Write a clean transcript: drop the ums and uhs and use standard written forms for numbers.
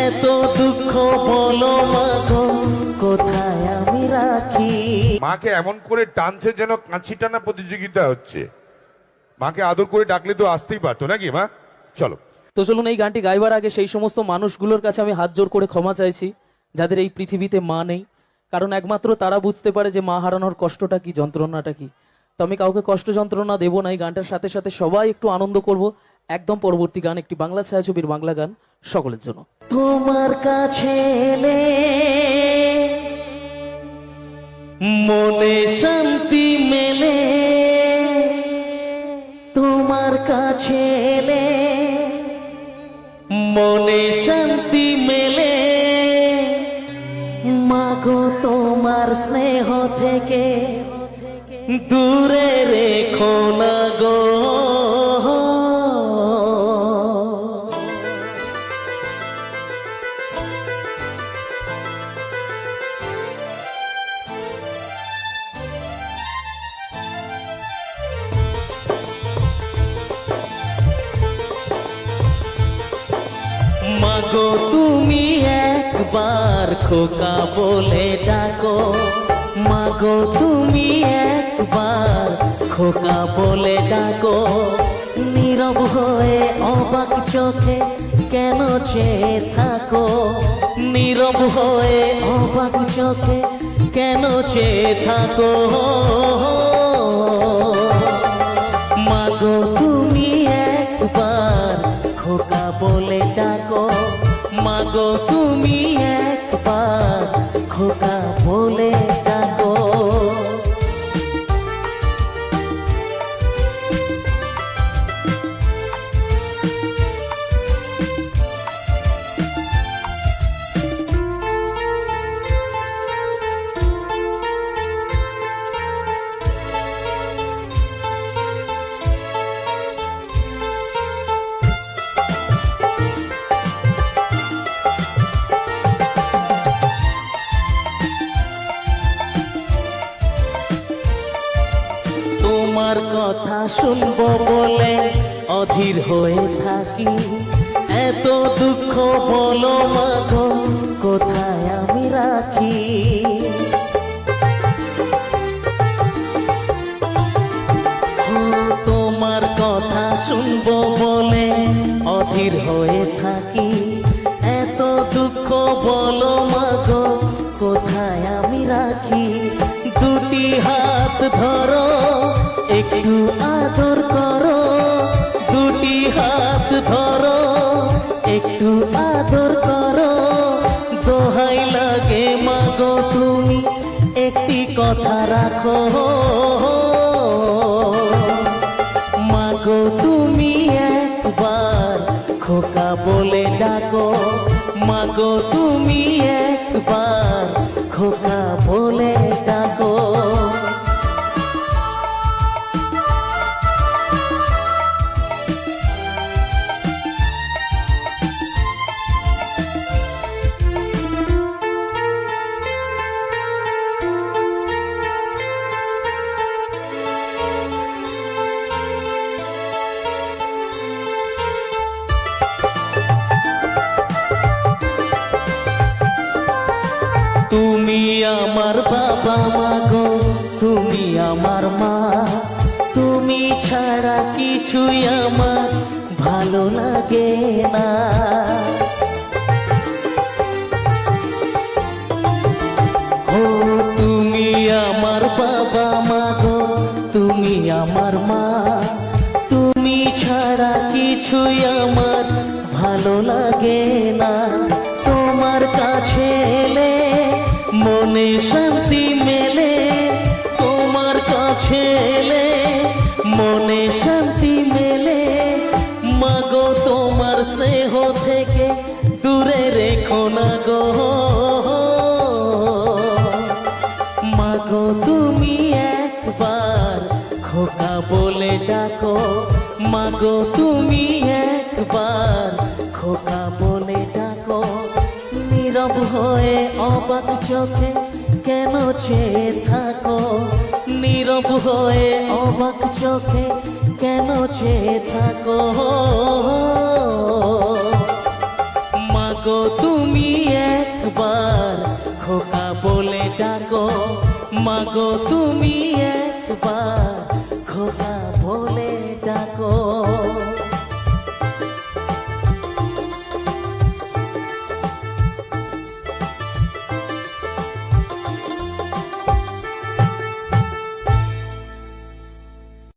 এত দুঃখ বলো মাগো কোথায় আমি রাখি। মাকে এমন করে টানছে যেন কাঁচি টানা প্রতিযোগিতা হচ্ছে। মাকে আদর করে ডাকলে তো আসতেই পারতো নাকি মা? চলো। তো চলুন এই গানটি গাইবার আগে সেই সমস্ত মানুষগুলোর কাছে আমি হাত জোর করে ক্ষমা চাইছি যাদের এই পৃথিবীতে মা নেই, কারণ একমাত্র তারা বুঝতে পারে যে মা হারানোর কষ্টটা কি, যন্ত্রণাটা কি। তো আমি কাউকে কষ্ট যন্ত্রণা দেবো না, এই গানটার সাথে সাথে সবাই একটু আনন্দ করব। একদম পরবর্তী গান একটি বাংলা ছায়াছবির বাংলা গান সকলের জন্য। তোমার কাছে এলে মনে শান্তি মেলে, তোমার কাছে এলে মনে শান্তি মেলে, মাগো তোমার স্নেহ থেকে দূরে রেখো না গো। মাগো তুমি একবার খোকা বলে ডাকো, মাগো তুমি একবার খোকা বলে ডাকো, নীরব হয়ে অবাক চোখে কেন চেয়ে থাকো, নীরব হয়ে অবাক চোখে কেন চেয়ে থাকো। মাগো তুমি একবার খোকা বলে ডাকো, মাগো তুমি একবার খোকা বলে ডাকো। তোমার কথা শুনবো বলে অধীর হয়ে থাকি, এত দুঃখ বলো মাগো কোথায় আমি রাখি। তোমার কথা শুনবো বলে অধীর হয়ে থাকি, এত দুঃখ বলো মাগো কোথায় আমি রাখি। দুটি হাত ধরো একটু আদর করো, দুটি হাত ধরো একটু আদর করো, দোহাই লাগে মাগো তুমি একটি কথা রাখো। মাগো তুমি একবার খোকা বলে ডাকো, মাগো তুমি একবার খোকা বলে ডাকো। তুমি আমার বাবা মাগো তুমি আমার মা, তুমি ছাড়া কিছুই আমার ভালো লাগে না। ও তুমি আমার বাবা মাগো তুমি আমার মা, তুমি ছাড়া কিছুই আমার ভালো লাগে না। তোমার কাছে এলে মনে শান্তি মেলে, তোমার কাছে এলে মনে শান্তি মেলে, মাগো তোমার স্নেহ থেকে দূরে রেখো না গো। মাগো তুমি একবার খোকা বলে ডাকো, মাগো তুমি একবার খোকা বলে ডাকো, নীরব হয়ে অবাক চোখে কেন চেয়ে থাকো, নীরব হয়ে অবাক চোখে কেন চেয়ে থাকো। মাগো তুমি একবার খোকা বলে ডাকো, মাগো তুমি একবার খোকা